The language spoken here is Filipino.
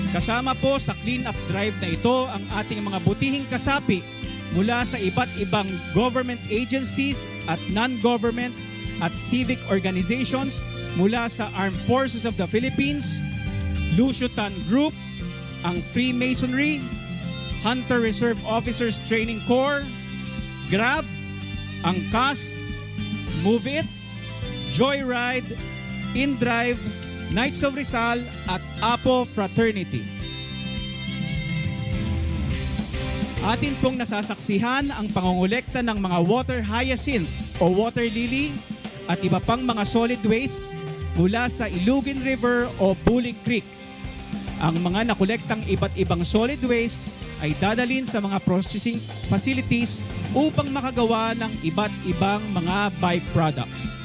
Kasama po sa clean-up drive na ito ang ating mga butihing kasapi mula sa iba't ibang government agencies at non-government at civic organizations mula sa Armed Forces of the Philippines, Lusiutan Group, ang Freemasonry, Hunter Reserve Officers Training Corps, Grab, ang CAS, Move It, Joyride, InDrive, Knights of Rizal at Apo Fraternity. Atin pong nasasaksihan ang pangongolekta ng mga water hyacinth o water lily at iba pang mga solid waste mula sa Ilugin River o Bulig Creek. Ang mga nakolektang iba't ibang solid wastes ay dadalhin sa mga processing facilities upang makagawa ng iba't ibang mga byproducts.